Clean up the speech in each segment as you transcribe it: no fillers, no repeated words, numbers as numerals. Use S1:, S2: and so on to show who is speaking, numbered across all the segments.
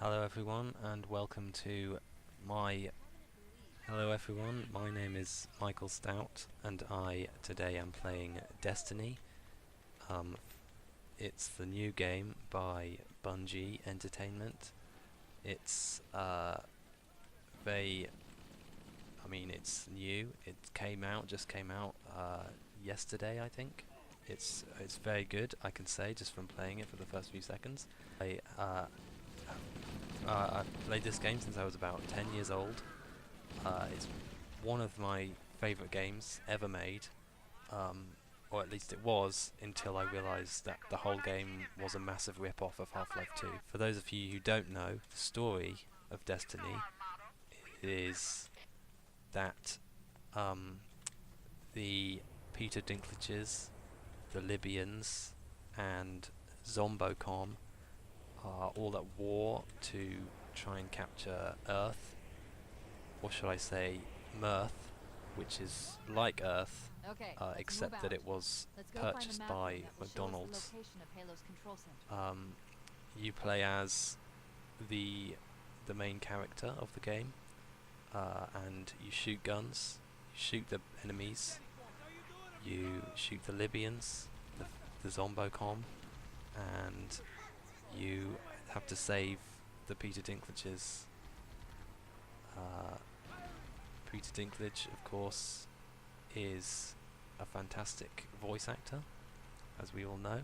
S1: Hello everyone and welcome to my Hello everyone, my name is Michael Stout and I today am playing Destiny. It's the new game by Bungie Entertainment. It's it's new. It just came out yesterday, I think. It's very good, I can say, just from playing it for the first few seconds. I've played this game since I was about 10 years old. It's one of my favourite games ever made, or at least it was, until I realised that the whole game was a massive rip-off of Half-Life 2. For those of you who don't know, the story of Destiny is that the Peter Dinklages, the Libyans, and Zombocom are all at war to try and capture Earth, or should I say Mirth, which is like Earth, except that it was purchased by McDonald's. You play as the main character of the game, and you shoot guns, you shoot the enemies, you shoot the Libyans, the Zombocom, and you have to save the Peter Dinklages. Peter Dinklage, of course, is a fantastic voice actor, as we all know.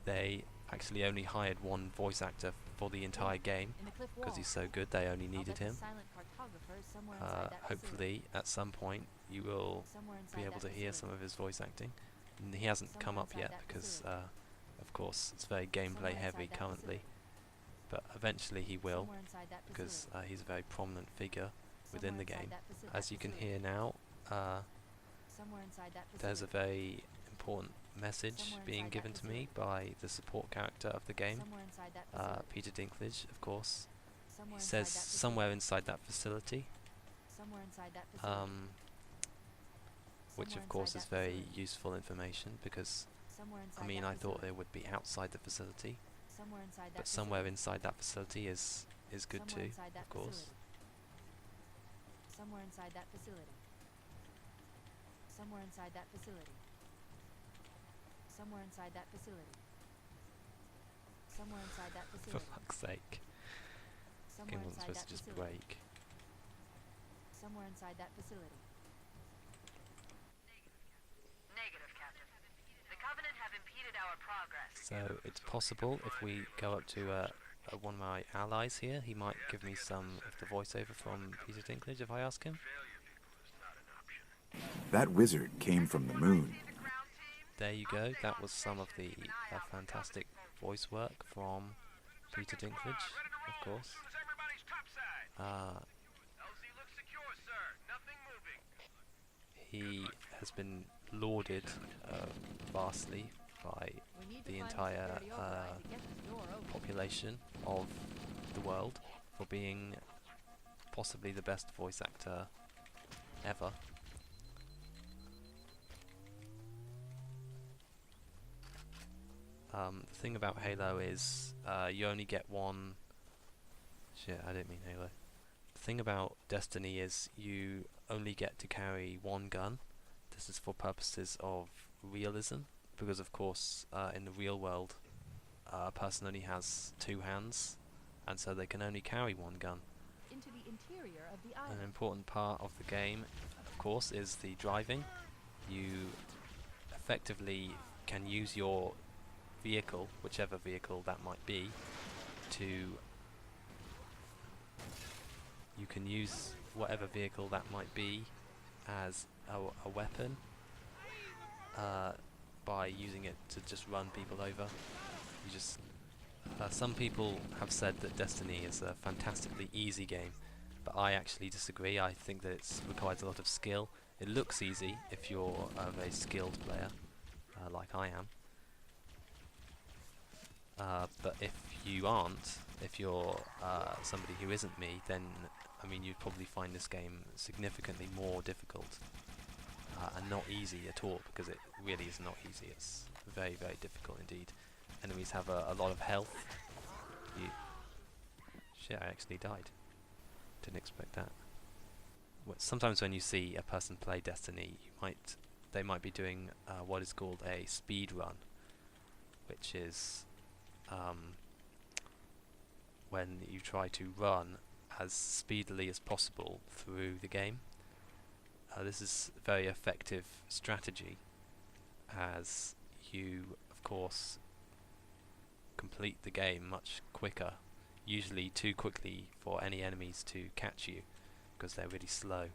S1: They actually only hired one voice actor for the entire game because he's so good. They only needed him. Hopefully, at some point, you will be able to hear some of his voice acting. And he hasn't come up yet because, of course, it's very gameplay heavy currently. But eventually he will, because he's a very prominent figure within the game. As you can hear now, there's a very important message being given to me by the support character of the game, Peter Dinklage, of course. He says somewhere inside that facility, which of course is very useful information, because I thought it would be outside the facility, but somewhere inside that facility is good too, of course.
S2: Somewhere inside that facility. Somewhere inside that facility. Somewhere inside that facility. Somewhere inside that facility.
S1: For fuck's sake. Game wasn't supposed to just break.
S2: Somewhere inside that facility.
S3: Negative, Captain. The Covenant have impeded our progress.
S1: So it's possible if we go up to one of my allies here, he might give me some of the voiceover from Peter Dinklage if I ask him.
S4: That wizard came from the moon.
S1: There you go, that was some of the fantastic voice work from Peter Dinklage, of course. He has been lauded vastly by the entire population of the world for being possibly the best voice actor ever. The thing about Halo is you only get one... Shit, I didn't mean Halo. The thing about Destiny is you only get to carry one gun. This is for purposes of realism, because of course in the real world a person only has two hands, and so they can only carry one gun.
S2: Into the interior of the island.
S1: An important part of the game, of course, is the driving. You effectively can use your vehicle, whichever vehicle that might be, you can use whatever vehicle that might be as a weapon by using it to just run people over. You just some people have said that Destiny is a fantastically easy game, but I actually disagree. I think that it requires a lot of skill. It looks easy if you're a very skilled player, like I am. But if you aren't, if you're somebody who isn't me, then you'd probably find this game significantly more difficult and not easy at all, because it really is not easy. It's very, very difficult indeed. Enemies have a lot of health. shit, I actually died. Didn't expect that. Sometimes when you see a person play Destiny, they might be doing what is called a speed run, which is when you try to run as speedily as possible through the game. This is a very effective strategy, as you, of course, complete the game much quicker, usually too quickly for any enemies to catch you, because they're really slow.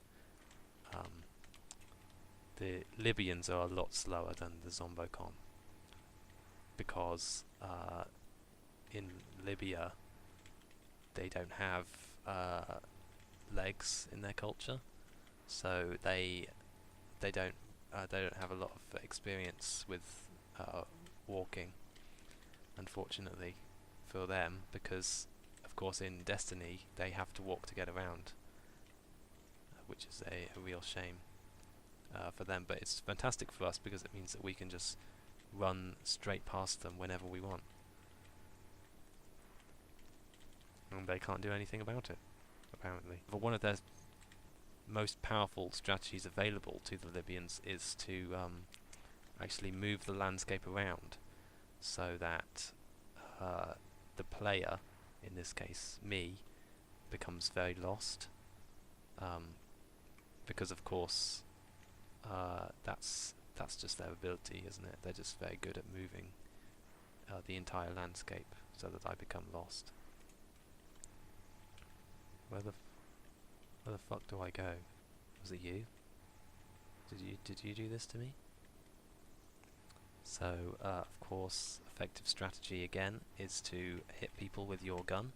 S1: The Libyans are a lot slower than the Zombocon, because in Libya they don't have legs in their culture, so they don't have a lot of experience with walking, unfortunately for them, because of course in Destiny they have to walk to get around, which is a real shame for them, but it's fantastic for us because it means that we can just run straight past them whenever we want, and they can't do anything about it, apparently. But one of their most powerful strategies available to the Libyans is to actually move the landscape around, so that the player, in this case me, becomes very lost, because of course that's just their ability, isn't it? They're just very good at moving the entire landscape so that I become lost. Where the fuck do I go? Was it you? Did you do this to me? So of course, effective strategy again is to hit people with your gun.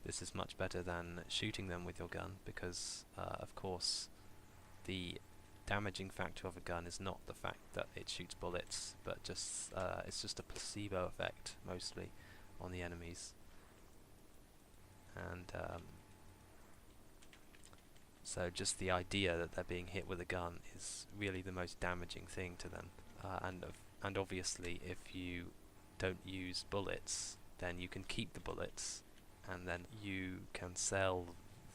S1: This is much better than shooting them with your gun, because of course the damaging factor of a gun is not the fact that it shoots bullets, but just it's just a placebo effect mostly on the enemies. And so just the idea that they're being hit with a gun is really the most damaging thing to them. And obviously if you don't use bullets, then you can keep the bullets, and then you can sell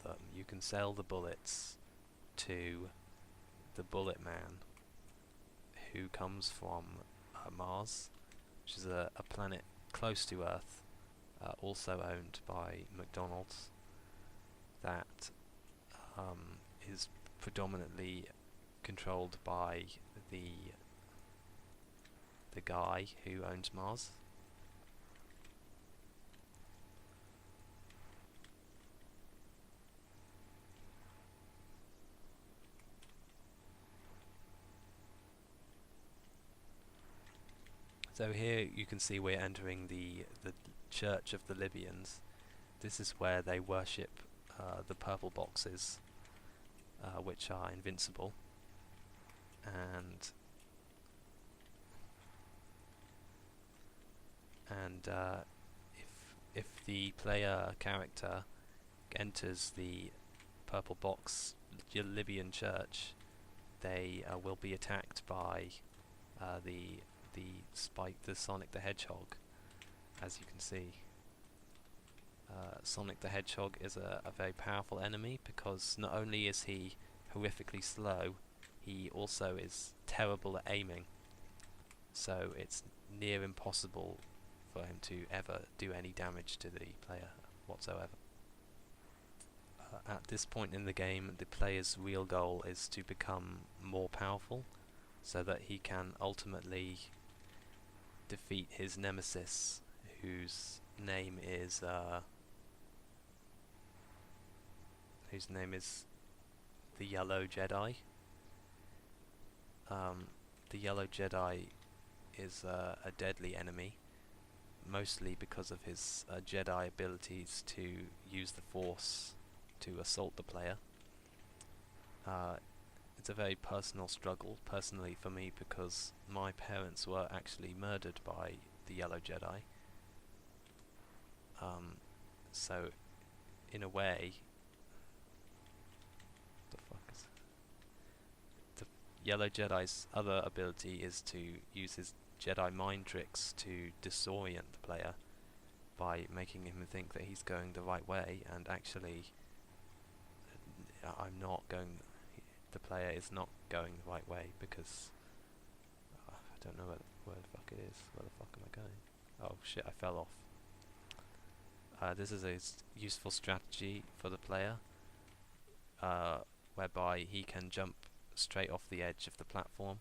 S1: them. You can sell the bullets to the Bullet Man, who comes from Mars, which is a planet close to Earth, also owned by McDonald's, that is predominantly controlled by the guy who owns Mars. So here you can see we're entering the Church of the Libyans. This is where they worship the purple boxes, which are invincible. And if the player character enters the purple box Libyan church, they will be attacked by the Sonic the Hedgehog, as you can see. Sonic the Hedgehog is a very powerful enemy, because not only is he horrifically slow, he also is terrible at aiming, so it's near impossible for him to ever do any damage to the player whatsoever. At this point in the game, the player's real goal is to become more powerful, so that he can ultimately defeat his nemesis, whose name is the Yellow Jedi. The Yellow Jedi is a deadly enemy, mostly because of his Jedi abilities to use the Force to assault the player. It's a very personal struggle, personally for me, because my parents were actually murdered by the Yellow Jedi. So, in a way, the Yellow Jedi's other ability is to use his Jedi mind tricks to disorient the player, by making him think that he's going the right way, and actually I'm not going. The player is not going the right way because I don't know where the fuck it is. Where the fuck am I going? Oh shit! I fell off. This is a useful strategy for the player, whereby he can jump straight off the edge of the platform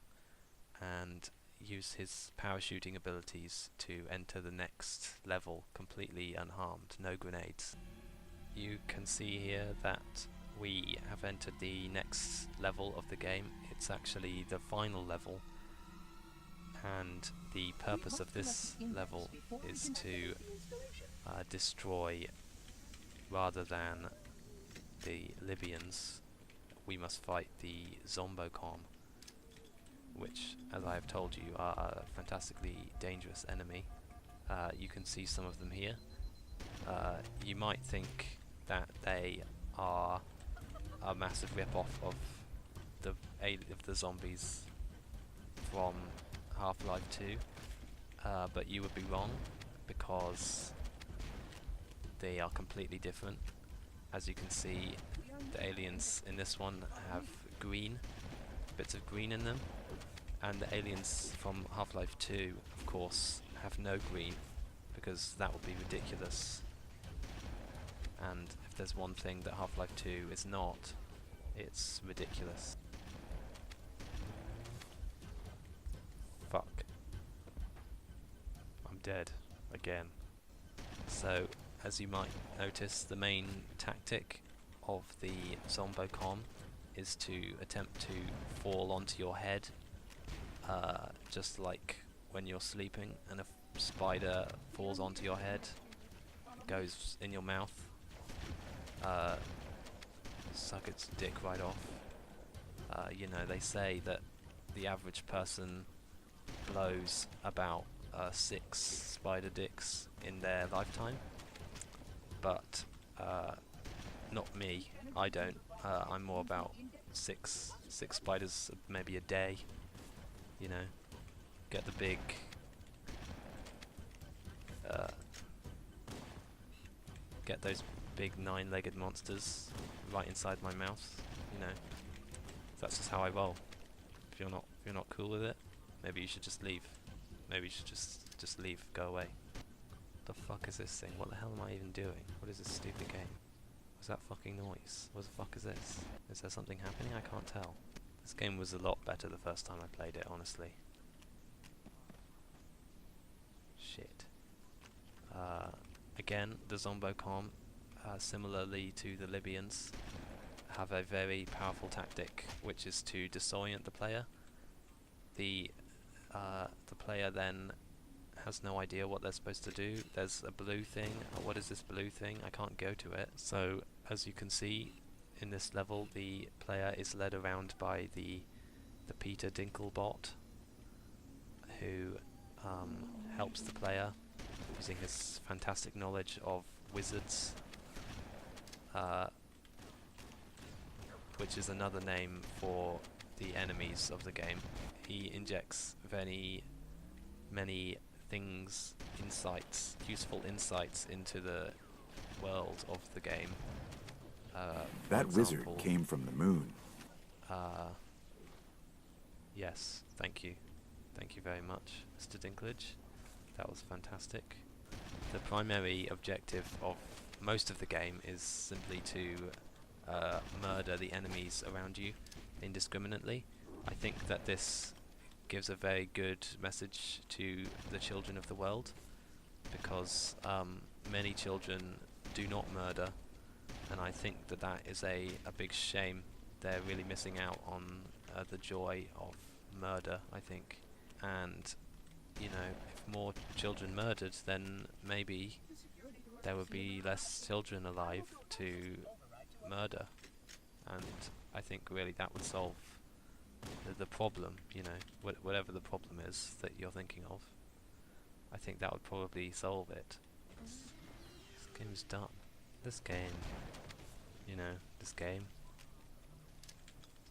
S1: and use his parachuting abilities to enter the next level completely unharmed, no grenades. You can see here that we have entered the next level of the game. It's actually the final level, and the purpose of this level is to destroy, rather than the Libyans, we must fight the Zombocom, which, as I have told you, are a fantastically dangerous enemy. You can see some of them here. You might think that they are a massive rip-off of the zombies from Half-Life 2, but you would be wrong, because they are completely different. As you can see, the aliens in this one have bits of green in them, and the aliens from Half-Life 2, of course, have no green, because that would be ridiculous. And if there's one thing that Half-Life 2 is not, it's ridiculous. Fuck. I'm dead. Again. So, as you might notice, the main tactic of the Zombocom is to attempt to fall onto your head, just like when you're sleeping and a spider falls onto your head, goes in your mouth, suck its dick right off. You know, they say that the average person blows about 6 spider dicks in their lifetime, but not me. I don't. I'm more about six spiders maybe a day. You know, get the big get those big 9-legged monsters right inside my mouth. You know, that's just how I roll. If you're not cool with it, maybe you should just leave. Maybe you should just leave. Go away. The fuck is this thing? What the hell am I even doing? What is this stupid game? What's that fucking noise? What the fuck is this? Is there something happening? I can't tell. This game was a lot better the first time I played it, honestly. Shit. Again, the Zombocom, similarly to the Libyans, have a very powerful tactic, which is to disorient the player. The player then has no idea what they're supposed to do. There's a blue thing. What is this blue thing? I can't go to it. So, as you can see, in this level, the player is led around by the Peter Dinklebot, who helps the player using his fantastic knowledge of wizards, which is another name for the enemies of the game. He injects many things, useful insights into the world of the game.
S4: That wizard came from the moon.
S1: Yes, thank you. Thank you very much, Mr. Dinklage. That was fantastic. The primary objective of most of the game is simply to murder the enemies around you indiscriminately. I think that this gives a very good message to the children of the world, because many children do not murder, and I think that that is a big shame. They're really missing out on the joy of murder, I think. And, you know, if more children murdered, then maybe there would be less children alive to murder. And I think really that would solve the problem, you know, whatever the problem is that you're thinking of. I think that would probably solve it. This game's done. This game, you know, it's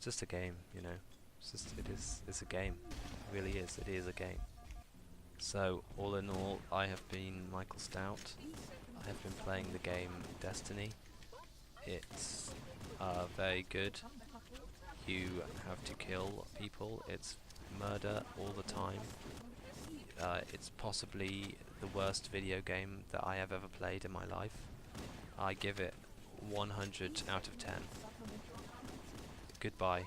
S1: just a game, you know. It's a game. It really is. It is a game. So, all in all, I have been Michael Stout. I've been playing the game Destiny. It's very good. You have to kill people. It's murder all the time. It's possibly the worst video game that I have ever played in my life. I give it 100 out of 10. Goodbye.